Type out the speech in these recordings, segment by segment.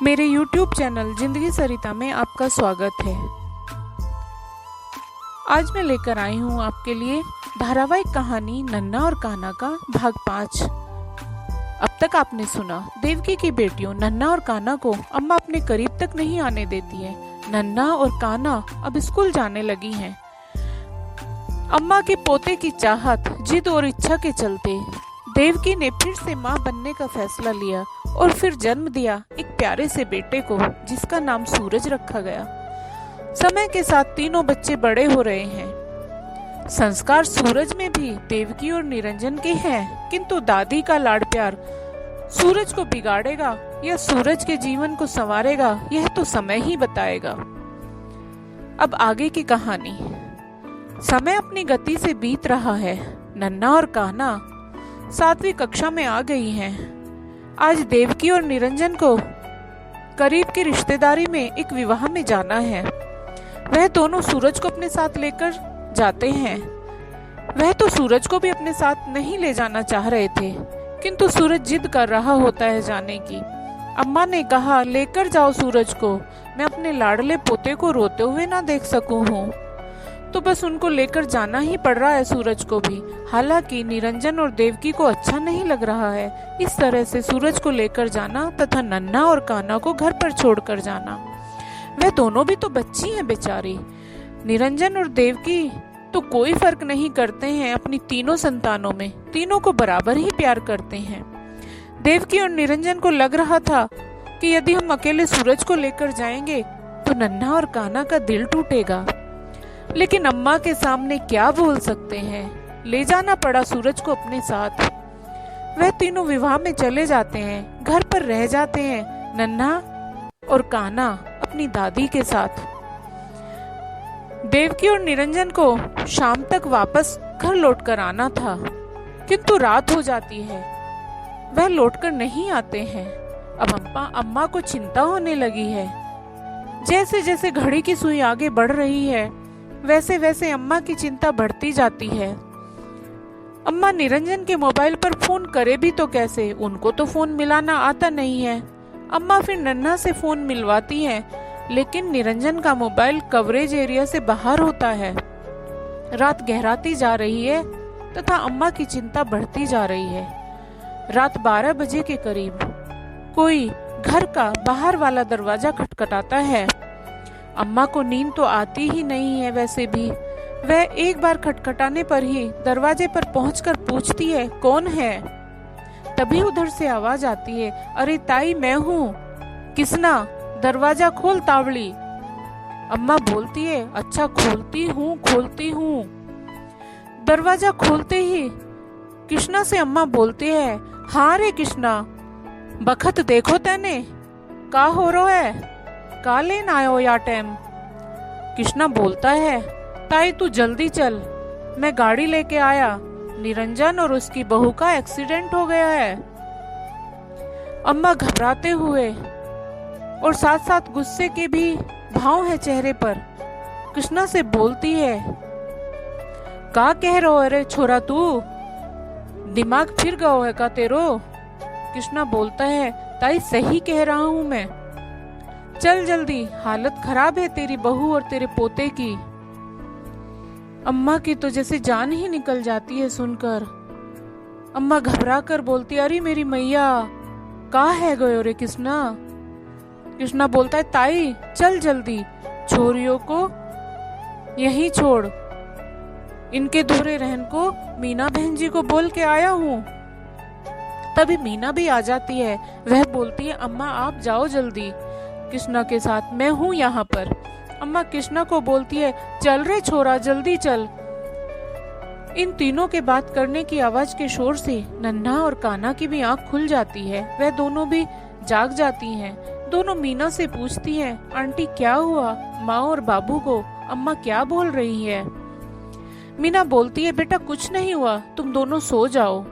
मेरे YouTube channel जिंदगी सरिता में आपका स्वागत है। आज मैं लेकर आई हूँ आपके लिए धारावाहिक कहानी नन्ना और कान्हा का भाग 5। अब तक आपने सुना देवकी की बेटियों नन्ना और कान्हा को अम्मा अपने करीब तक नहीं आने देती है। नन्ना और कान्हा अब स्कूल जाने लगी हैं। अम्मा के पोते की चाहत, जिद और इच्छा के चलते देवकी ने फिर से माँ बनने का फैसला लिया और फिर जन्म दिया एक प्यारे से बेटे को, जिसका नाम सूरज रखा गया। समय के साथ तीनों बच्चे बड़े हो रहे हैं। संस्कार सूरज में भी देवकी और निरंजन के हैं, किंतु दादी का लाड़ प्यार सूरज को बिगाड़ेगा या सूरज के जीवन को संवारेगा, यह तो समय ही बताएगा। अब आगे की कहानी। समय अपनी गति से बीत रहा है। नन्ना और कान्हा 7वीं कक्षा में आ गई हैं। आज देवकी और निरंजन को करीब की रिश्तेदारी में एक विवाह में जाना है। वह दोनों सूरज को अपने साथ लेकर जाते हैं। वह तो सूरज को भी अपने साथ नहीं ले जाना चाह रहे थे, किंतु सूरज जिद कर रहा होता है जाने की। अम्मा ने कहा, लेकर जाओ सूरज को, मैं अपने लाडले पोते को रोते हुए ना देख सकूं हूँ। तो बस उनको लेकर जाना ही पड़ रहा है सूरज को भी। हालांकि निरंजन और देवकी को अच्छा नहीं लग रहा है इस तरह से सूरज को लेकर जाना तथा नन्ना और कान्हा को घर पर छोड़कर जाना। वह दोनों भी तो बच्ची हैं बेचारी। निरंजन और देवकी तो कोई फर्क नहीं करते हैं अपनी तीनों संतानों में, तीनों को बराबर ही प्यार करते हैं। देवकी और निरंजन को लग रहा था कि यदि हम अकेले सूरज को लेकर जाएंगे तो नन्हा और कान्हा का दिल टूटेगा, लेकिन अम्मा के सामने क्या बोल सकते हैं। ले जाना पड़ा सूरज को अपने साथ। वह तीनों विवाह में चले जाते हैं, घर पर रह जाते हैं नन्हा और कान्हा अपनी दादी के साथ। देवकी और निरंजन को शाम तक वापस घर लौटकर आना था, किंतु रात हो जाती है। वह लौटकर नहीं आते हैं। अब अम्मा को चिंता होने लगी है। जैसे जैसे घड़ी की सुई आगे बढ़ रही है, वैसे वैसे अम्मा की चिंता बढ़ती जाती है। अम्मा निरंजन के मोबाइल पर फोन करे भी तो कैसे, उनको तो फोन मिलाना आता नहीं है। अम्मा फिर नन्हा से फोन मिलवाती हैं, लेकिन निरंजन का मोबाइल कवरेज एरिया से बाहर होता है। रात गहराती जा रही है तथा अम्मा की चिंता बढ़ती जा रही है। रात 12 बजे के करीब कोई घर का बाहर वाला दरवाजा खटखटाता है। अम्मा को नींद तो आती ही नहीं है वैसे भी। वह एक बार खटखटाने पर ही दरवाजे पर पहुंचकर पूछती है, कौन है? तभी उधर से आवाज आती है, अरे ताई मैं हूँ। किसना? दरवाजा खोल तावड़ी। अम्मा बोलती है, अच्छा खोलती हूँ। दरवाजा खोलते ही कृष्णा से अम्मा बोलती है, हाँ रे कृष्णा, बखत देखो तैने, का हो रो है, का लेन आयो या टाइम? कृष्णा बोलता है, ताई तू जल्दी चल, मैं गाड़ी लेके आया, निरंजन और उसकी बहू का एक्सीडेंट हो गया है। अम्मा घबराते हुए और साथ साथ गुस्से के भी भाव है चेहरे पर, कृष्णा से बोलती है, का कह रहो अरे छोरा, तू दिमाग फिर गयो है का तेरो? कृष्णा बोलता है, ताई सही कह रहा हूँ मैं, चल जल्दी, हालत खराब है तेरी बहू और तेरे पोते की। अम्मा की तो जैसे जान ही निकल जाती है सुनकर। अम्मा घबरा कर बोलती, अरे मेरी मैया, का है गयो रे कृष्णा? कृष्णा बोलता है, ताई चल जल्दी, छोरियों को यहीं छोड़, इनके दूरे रहन को मीना बहन जी को बोल के आया हूँ। तभी मीना भी आ जाती है। वह बोलती है, अम्मा आप जाओ जल्दी कृष्णा के साथ, मैं हूँ यहाँ पर। अम्मा कृष्णा को बोलती है, चल रे छोरा जल्दी चल। इन तीनों के बात करने की आवाज के शोर से नन्हा और कान्हा की भी आंख खुल जाती है। वह दोनों भी जाग जाती हैं। दोनों मीना से पूछती हैं, आंटी क्या हुआ? माँ और बाबू को अम्मा क्या बोल रही है? मीना बोलती है, बेटा कुछ नहीं हुआ, तुम दोनों सो जाओ।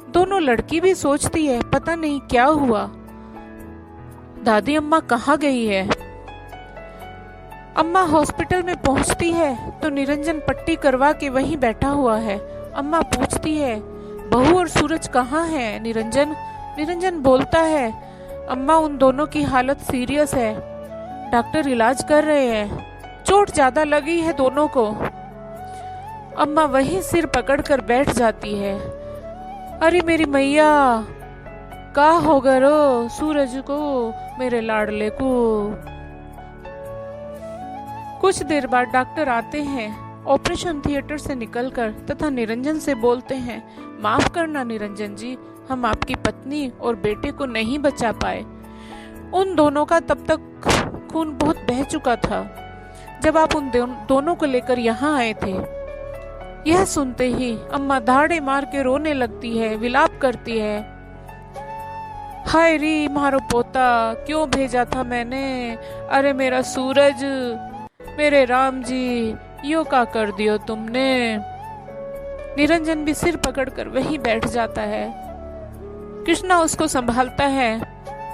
दोनों लड़की भी सोचती है, पता नहीं क्या हुआ, दादी अम्मा कहाँ गई है? अम्मा हॉस्पिटल में पहुंचती है तो निरंजन पट्टी करवा के वहीं बैठा हुआ है। अम्मा पूछती है, बहू और सूरज कहाँ है? निरंजन बोलता है, अम्मा, उन दोनों की हालत सीरियस है, डॉक्टर इलाज कर रहे हैं, चोट ज्यादा लगी है दोनों को। अम्मा वहीं सिर पकड़कर बैठ जाती है। अरे मेरी मैया, का होगा रो सूरज को, मेरे लाडले को। कुछ देर बाद डॉक्टर आते हैं ऑपरेशन थिएटर से निकलकर तथा निरंजन से बोलते हैं, माफ करना निरंजन जी, हम आपकी पत्नी और बेटे को नहीं बचा पाए। उन दोनों का तब तक खून बहुत बह चुका था जब आप उन दोनों को लेकर यहाँ आए थे। यह सुनते ही अम्मा धाड़े मार के रोने लगती है, विलाप करती है। हाय री मारो पोता, क्यों भेजा था मैंने, अरे मेरा सूरज, मेरे राम जी, यो का कर दियो तुमने। निरंजन भी सिर पकड़कर वहीं बैठ जाता है। कृष्णा उसको संभालता है।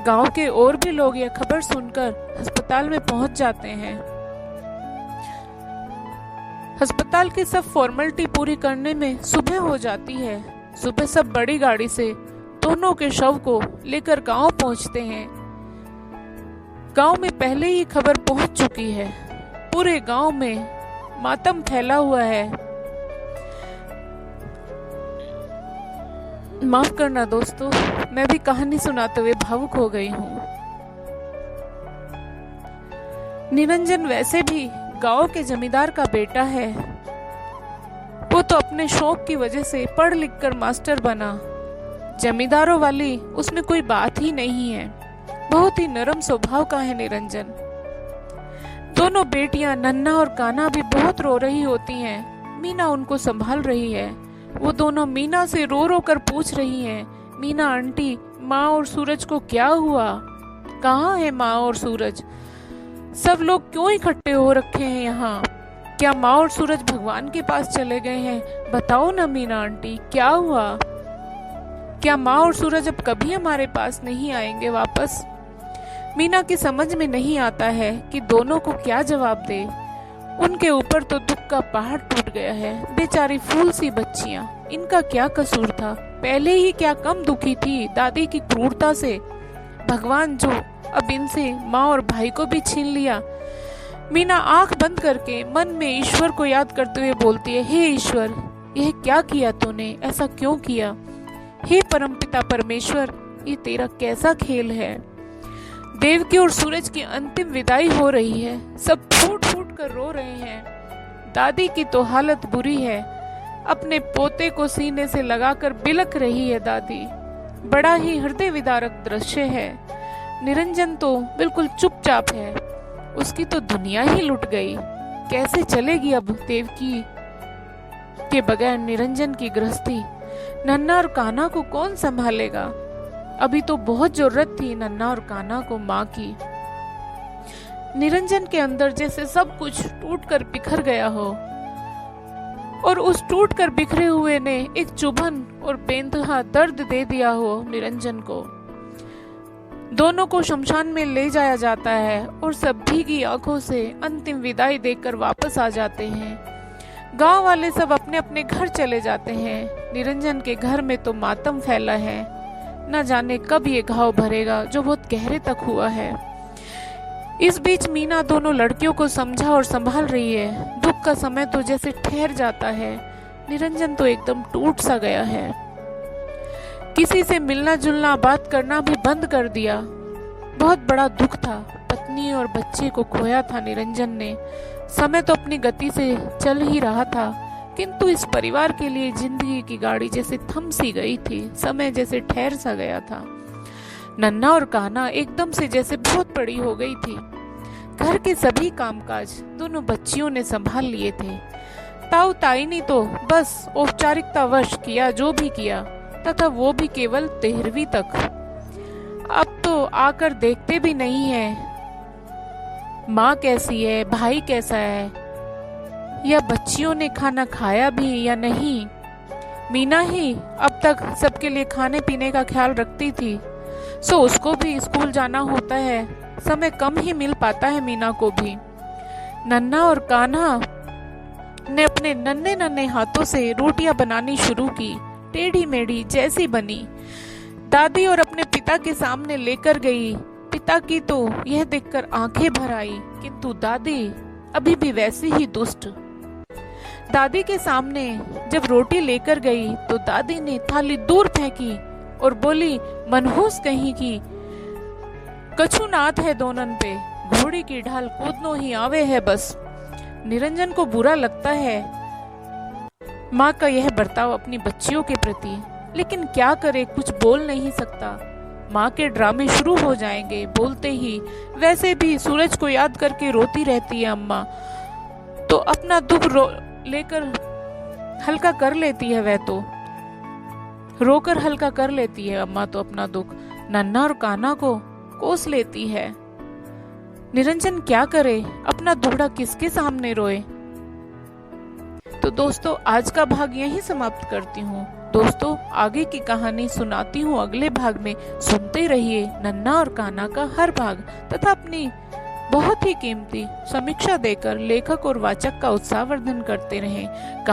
गांव के और भी लोग यह खबर सुनकर अस्पताल में पहुंच जाते हैं। अस्पताल की सब फॉर्मेलिटी पूरी करने में सुबह हो जाती है। सुबह सब बड़ी गाड़ी से दोनों के शव को लेकर गांव पहुंचते हैं। गांव में पहले ही खबर पहुंच चुकी है। पूरे गांव में मातम फैला हुआ है। माफ करना दोस्तों, मैं भी कहानी सुनाते हुए भावुक हो गई हूँ। निरंजन वैसे भी गांव के जमींदार का बेटा है। वो तो अपने शौक की वजह से पढ़ लिख कर मास्टर बना। जमींदारों वाली उसमें कोई बात ही नहीं है। बहुत ही नरम स्वभाव का है निरंजन। दोनों बेटियां नन्ना और कान्हा भी बहुत रो रही होती हैं। मीना उनको संभाल रही है। वो दोनों मीना से रो रो कर पूछ रही हैं, मीना आंटी, माँ और सूरज को क्या हुआ, कहाँ है माँ और सूरज, सब लोग क्यों इकट्ठे हो रखे हैं यहाँ, क्या माँ और सूरज भगवान के पास चले गए हैं, बताओ ना मीना आंटी, क्या हुआ, क्या माँ और सूरज अब कभी हमारे पास नहीं आएंगे वापस। मीना की समझ में नहीं आता है कि दोनों को क्या जवाब दे। उनके ऊपर तो दुख का पहाड़ टूट गया है। बेचारी फूल सी बच्चियां, इनका क्या कसूर था, पहले ही क्या कम दुखी थी दादी की क्रूरता से। भगवान जो अब इनसे माँ और भाई को भी छीन लिया। मीना आंख बंद करके मन में ईश्वर को याद करते हुए बोलती है, हे ईश्वर, यह क्या किया तूने, ऐसा क्यों किया। हे परमपिता परमेश्वर, ये तेरा कैसा खेल है। देवकी और सूरज की अंतिम विदाई हो रही है। सब फूट फूट कर रो रहे हैं। दादी की तो हालत बुरी है। अपने पोते को सीने से लगाकर बिलख रही है दादी। बड़ा ही हृदय विदारक दृश्य है। निरंजन तो बिल्कुल चुपचाप है। उसकी तो दुनिया ही लुट गई। कैसे चलेगी अब देवकी के बगैर निरंजन की गृहस्थी। नन्ना और कान्हा को कौन संभालेगा। अभी तो बहुत जरूरत थी नन्ना और कान्हा को माँ की। निरंजन के अंदर जैसे सब कुछ टूट कर बिखर गया हो और उस टूट कर बिखरे हुए ने एक चुभन और बेंतहा दर्द दे दिया हो निरंजन को। दोनों को शमशान में ले जाया जाता है और सब भीगी आंखों से अंतिम विदाई देकर वापस आ जाते हैं। गांव वाले सब अपने अपने घर चले जाते हैं। निरंजन के घर में तो मातम फैला है। न जाने कब ये घाव भरेगा जो बहुत गहरे तक हुआ है। इस बीच मीना दोनों लड़कियों को समझा और संभाल रही है। दुख का समय तो जैसे ठहर जाता है। निरंजन तो एकदम टूट सा गया है। किसी से मिलना जुलना बात करना भी बंद कर दिया। बहुत बड़ा दुख था। पत्नी और बच्चे को खोया था निरंजन ने। समय तो अपनी गति से चल ही रहा था, किंतु इस परिवार के लिए जिंदगी की गाड़ी जैसे थम सी गई थी। समय जैसे ठहर सा गया था। नन्ना और कान्हा एकदम से जैसे बहुत बड़ी हो गई थी। घर के सभी कामकाज दोनों बच्चियों ने संभाल लिए थे। ताऊ ताई ने तो बस औपचारिकता वश किया जो भी किया, तथा वो भी केवल 13वीं तक। अब तो आकर देखते भी नहीं है माँ कैसी है, भाई कैसा है, या बच्चियों ने खाना खाया भी या नहीं। मीना ही अब तक सबके लिए खाने पीने का ख्याल रखती थी, सो उसको भी स्कूल जाना होता है। समय कम ही मिल पाता है मीना को भी। नन्ना और कान्हा ने अपने नन्हे नन्हे हाथों से रोटियां बनानी शुरू की। टेढ़ी मेढ़ी जैसी बनी। दादी और अपने पिता पिता के सामने लेकर गई। पिता की तो यह देखकर आंखें भर आई, किंतु दादी अभी भी वैसी ही दुष्ट। दादी के सामने जब रोटी लेकर गई तो दादी ने थाली दूर फेंकी और बोली, मनहूस कहीं की, कछु नाथ है दोनन पे, घोड़ी की ढाल कूदनो ही आवे है बस। निरंजन को बुरा लगता है माँ का यह बर्ताव अपनी बच्चियों के प्रति, लेकिन क्या करे, कुछ बोल नहीं सकता। माँ के ड्रामे शुरू हो जाएंगे बोलते ही। वैसे भी सूरज को याद करके रोती रहती है अम्मा, तो अपना दुख लेकर हल्का कर लेती है। वह तो रोकर हल्का कर लेती है अम्मा तो अपना दुख। नन्हा और कान्हा को कोस लेती है। निरंजन क्या करे, अपना दुखड़ा किसके सामने रोए। तो दोस्तों आज का भाग यहीं समाप्त करती हूँ। दोस्तों आगे की कहानी सुनाती हूँ अगले भाग में। सुनते रहिए नन्हा और कान्हा का हर भाग तथा अपनी बहुत ही कीमती समीक्षा देकर लेखक और वाचक का उत्साहवर्धन करते रहें।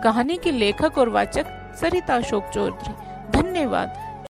कहानी के लेखक और वाचक सरिता अशोक चौधरी। धन्यवाद।